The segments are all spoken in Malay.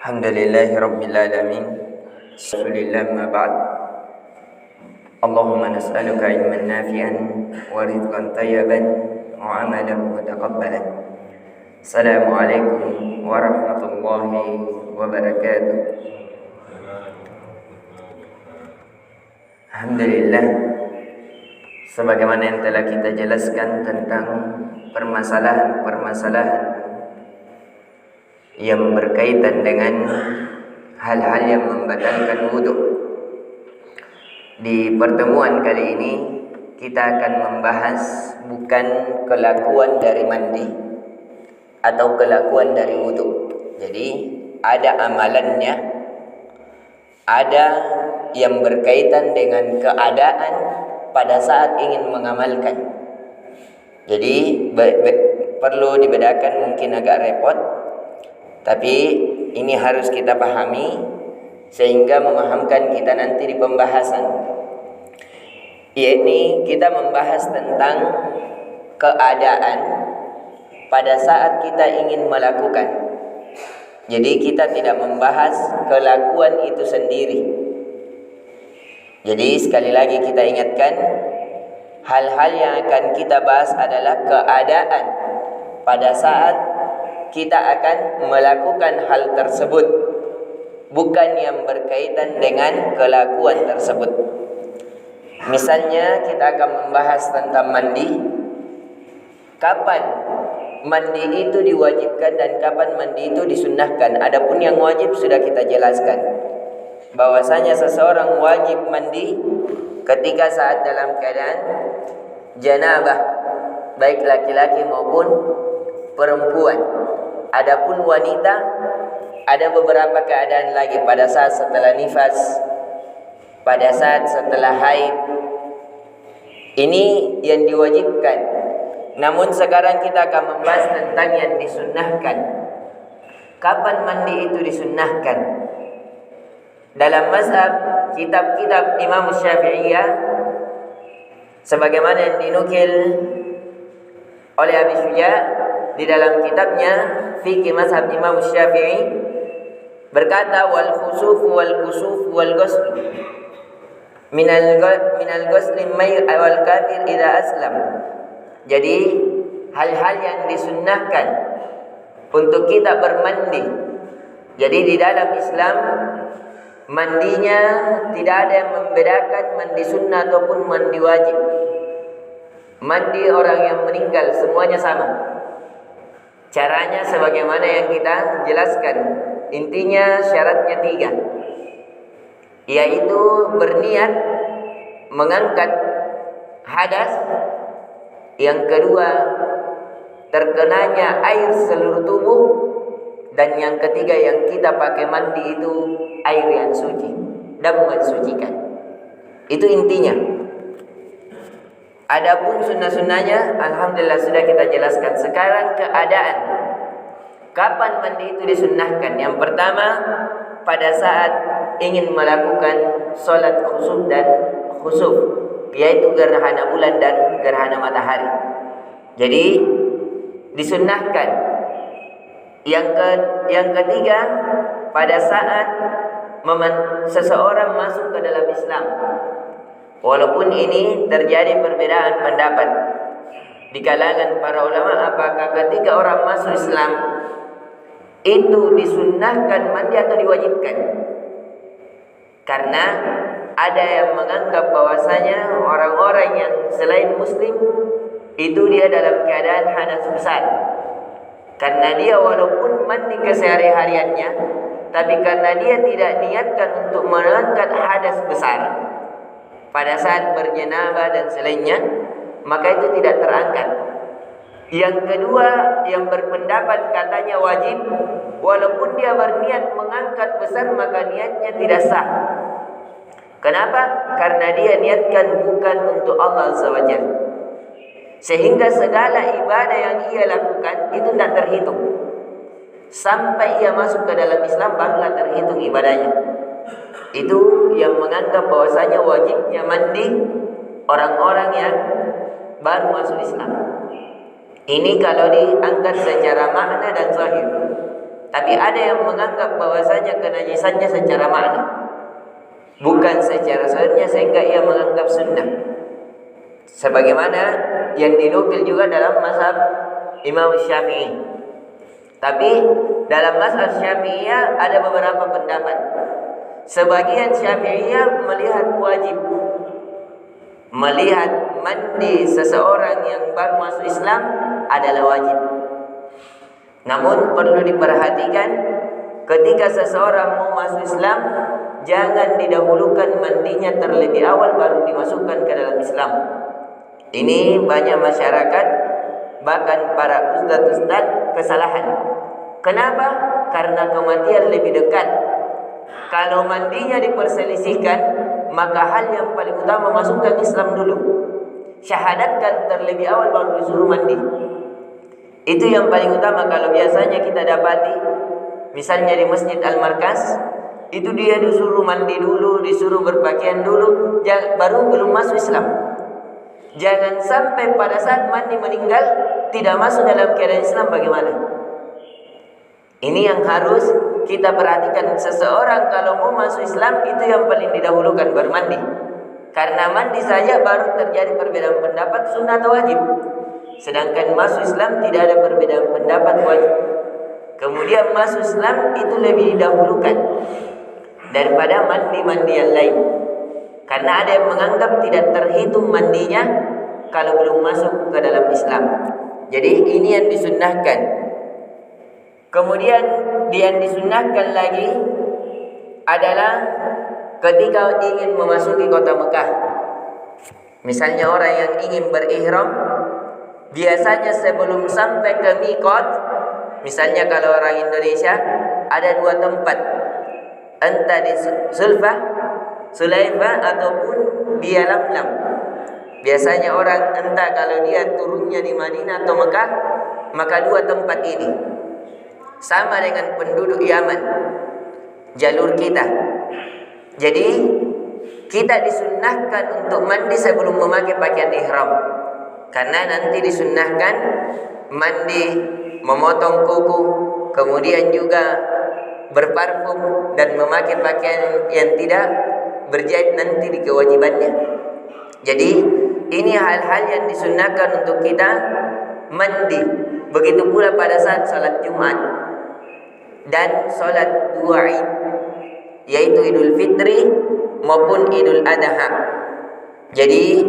Alhamdulillahi Rabbil Alamin. Rasulillah ma ba'd. Allahumma nas'aluka ilman nafi'an wa rizqan tayyiban wa amalan mutaqabbalan. Assalamualaikum warahmatullahi wabarakatuh. Alhamdulillah, sebagaimana yang telah kita jelaskan tentang permasalahan-permasalahan yang berkaitan dengan hal-hal yang membatalkan wudhu. Di pertemuan kali ini kita akan membahas bukan kelakuan dari mandi atau kelakuan dari wudhu. Jadi ada amalannya, ada yang berkaitan dengan keadaan pada saat ingin mengamalkan. Jadi perlu dibedakan, mungkin agak repot, tapi ini harus kita pahami sehingga memahamkan kita nanti di pembahasan. Yakni kita membahas tentang keadaan pada saat kita ingin melakukan. Jadi kita tidak membahas kelakuan itu sendiri. Jadi sekali lagi kita ingatkan, hal-hal yang akan kita bahas adalah keadaan pada saat kita akan melakukan hal tersebut, bukan yang berkaitan dengan kelakuan tersebut. Misalnya kita akan membahas tentang mandi. Kapan mandi itu diwajibkan dan kapan mandi itu disunnahkan. Adapun yang wajib sudah kita jelaskan, bahwasanya seseorang wajib mandi ketika saat dalam keadaan janabah, baik laki-laki maupun perempuan. Adapun wanita, ada beberapa keadaan lagi, pada saat setelah nifas, pada saat setelah haid. Ini yang diwajibkan. Namun sekarang kita akan membahas tentang yang disunnahkan. Kapan mandi itu disunnahkan? Dalam mazhab kitab-kitab Imam Syafi'iyah, sebagaimana yang dinukil oleh Abi Syuja di dalam kitabnya Fiqh Mazhab Imam Syafi'i, berkata wal khusuf wal kusuf wal ghusl minal ghusl may wal kafir idza aslam. Jadi hal-hal yang disunnahkan untuk kita bermandi. Jadi di dalam Islam mandinya tidak ada yang membedakan mandi sunnah ataupun mandi wajib. Mandi orang yang meninggal semuanya sama. Caranya sebagaimana yang kita jelaskan. Intinya syaratnya 3, yaitu berniat mengangkat hadas. Yang kedua, terkenanya air seluruh tubuh. Dan yang ketiga yang kita pakai mandi itu air yang suci dan mensucikan. Itu intinya. Adapun sunnah-sunnahnya alhamdulillah sudah kita jelaskan. Sekarang keadaan kapan mandi itu disunnahkan. Yang pertama, pada saat ingin melakukan solat khusuf dan khusuf, yaitu gerhana bulan dan gerhana matahari. Jadi disunnahkan. Yang ketiga, pada saat seseorang masuk ke dalam Islam. Walaupun ini terjadi perbedaan pendapat di kalangan para ulama, apakah ketika orang masuk Islam itu disunnahkan mandi atau diwajibkan. Karena ada yang menganggap bahwasanya orang-orang yang selain muslim itu dia dalam keadaan hadas besar. Karena dia walaupun mandi kesehari-hariannya, tapi karena dia tidak niatkan untuk mengangkat hadas besar pada saat berjenabah dan selainnya, maka itu tidak terangkat. Yang kedua, yang berpendapat katanya wajib, walaupun dia berniat mengangkat besar, maka niatnya tidak sah. Kenapa? Karena dia niatkan bukan untuk Allah Azza wa Jalla. Sehingga segala ibadah yang ia lakukan itu tidak terhitung. Sampai ia masuk ke dalam Islam barulah terhitung ibadahnya. Itu yang menganggap bahwasanya wajibnya mandi orang-orang yang baru masuk Islam. Ini kalau diangkat secara makna dan zahir. Tapi ada yang menganggap bahwasanya kenajisannya secara makna, bukan secara sunnah, sehingga ia menganggap sunnah. Sebagaimana yang dinukil juga dalam mazhab Imam Syafi'i. Tapi dalam mazhab Syafi'iyah ada beberapa pendapat. Sebagian Syafi'iyah melihat wajib, melihat mandi seseorang yang baru masuk Islam adalah wajib. Namun perlu diperhatikan, ketika seseorang mau masuk Islam, jangan didahulukan mandinya terlebih awal baru dimasukkan ke dalam Islam. Ini banyak masyarakat, bahkan para ustaz-ustaz, kesalahan. Kenapa? Karena kematian lebih dekat. Kalau mandinya diperselisihkan, maka hal yang paling utama masukkan Islam dulu. Syahadatkan terlebih awal baru disuruh mandi. Itu yang paling utama. Kalau biasanya kita dapati, misalnya di Masjid Al-Markas, itu dia disuruh mandi dulu, disuruh berpakaian dulu, baru belum masuk Islam. Jangan sampai pada saat mandi meninggal tidak masuk dalam keadaan Islam, bagaimana? Ini yang harus kita perhatikan. Seseorang kalau mau masuk Islam, itu yang paling didahulukan, baru mandi. Karena mandi saja baru terjadi perbedaan pendapat sunnah atau wajib. Sedangkan masuk Islam tidak ada perbedaan pendapat wajib. Kemudian masuk Islam itu lebih didahulukan daripada mandi-mandi yang lain. Karena ada yang menganggap tidak terhitung mandinya kalau belum masuk ke dalam Islam. Jadi ini yang disunnahkan. Kemudian yang disunnahkan lagi adalah ketika ingin memasuki kota Mekah. Misalnya orang yang ingin berihram, biasanya sebelum sampai ke miqat, misalnya kalau orang Indonesia ada dua tempat, entah di Sulaifah ataupun di Yalamlam. Biasanya orang entah kalau dia turunnya di Madinah atau Mekah, maka dua tempat ini sama dengan penduduk Yaman, jalur kita. Jadi kita disunnahkan untuk mandi sebelum memakai pakaian ihram. Karena nanti disunnahkan mandi, memotong kuku, kemudian juga berparfum dan memakai pakaian yang tidak berjahit nanti di kewajibannya. Jadi ini hal-hal yang disunnahkan untuk kita mandi. Begitu pula pada saat salat Jumat dan salat dua Id, yaitu Idul Fitri maupun Idul Adha. Jadi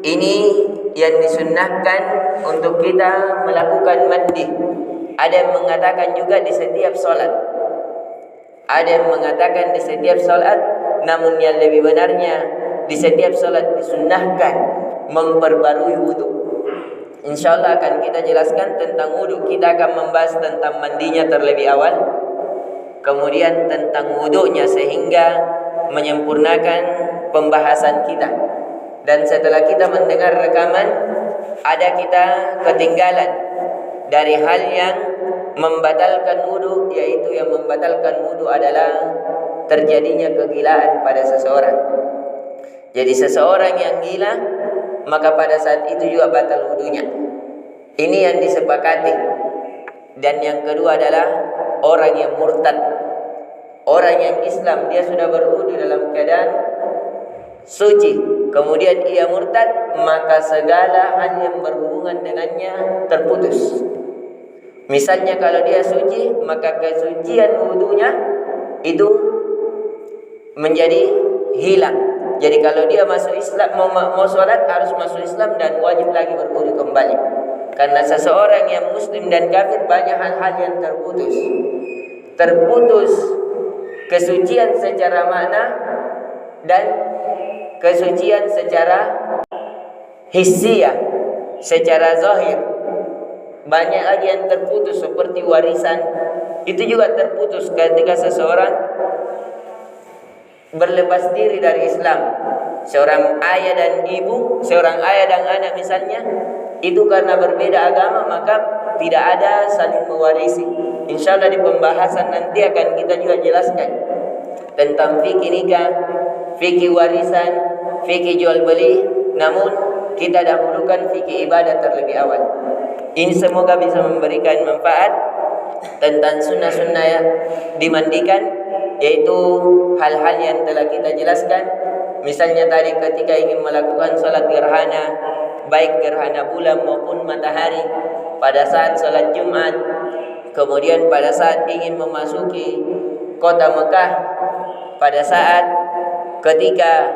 ini yang disunnahkan untuk kita melakukan mandi. Ada yang mengatakan juga di setiap solat. Ada yang mengatakan di setiap solat, namun yang lebih benarnya di setiap solat disunnahkan memperbarui wudhu. InsyaAllah akan kita jelaskan tentang wudhu. Kita akan membahas tentang mandinya terlebih awal, kemudian tentang wudhunya sehingga menyempurnakan pembahasan kita. Dan setelah kita mendengar rekaman, ada kita ketinggalan dari hal yang membatalkan wudhu, yaitu yang membatalkan wudhu adalah terjadinya kegilaan pada seseorang. Jadi seseorang yang gila, maka pada saat itu juga batal wudhunya. Ini yang disepakati. Dan yang kedua adalah orang yang murtad. Orang yang Islam, dia sudah berwudhu dalam keadaan suci, kemudian ia murtad, maka segala hal yang berhubungan dengannya terputus. Misalnya kalau dia suci, maka kesucian wudunya itu menjadi hilang. Jadi kalau dia masuk Islam, mau sholat harus masuk Islam dan wajib lagi berwudu kembali. Karena seseorang yang muslim dan kafir banyak hal-hal yang terputus. Terputus kesucian secara makna dan kesucian secara hissiyah, secara zahir. Banyak lagi yang terputus seperti warisan. Itu juga terputus ketika seseorang berlepas diri dari Islam. Seorang ayah dan ibu, seorang ayah dan anak misalnya, itu karena berbeda agama maka tidak ada saling mewarisi. InsyaAllah di pembahasan nanti akan kita juga jelaskan tentang fikih nikah, fikih warisan, fikih jual beli. Namun kita dahulukan fikih ibadah terlebih awal. Ini semoga bisa memberikan manfaat. tentang sunnah-sunnah yang dimandikan, yaitu hal-hal yang telah kita jelaskan. Misalnya tadi ketika ingin melakukan salat gerhana, baik gerhana bulan maupun matahari, pada saat salat Jumat, kemudian pada saat ingin memasuki kota Mekah, pada saat ketika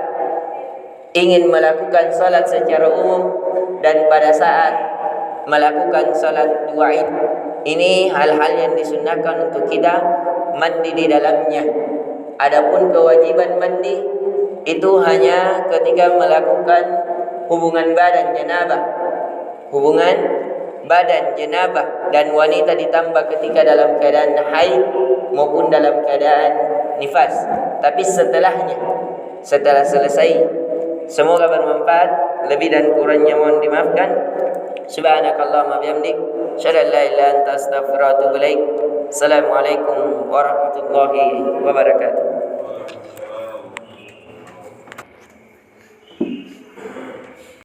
ingin melakukan salat secara umum, dan pada saat melakukan salat dua Id. Ini hal-hal yang disunnahkan untuk kita mandi di dalamnya. Adapun kewajiban mandi itu hanya ketika melakukan hubungan badan janabah. Hubungan badan janabah dan wanita ditambah ketika dalam keadaan haid maupun dalam keadaan nifas. Tapi setelahnya, setelah selesai, semoga bermanfaat. Lebih dan kurangnya mohon dimaafkan. Subhanakallahumma bihamdik, asyhadu an la ilaha illa anta, astaghfiruka wa atubu ilaik. Assalamualaikum warahmatullahi wabarakatuh.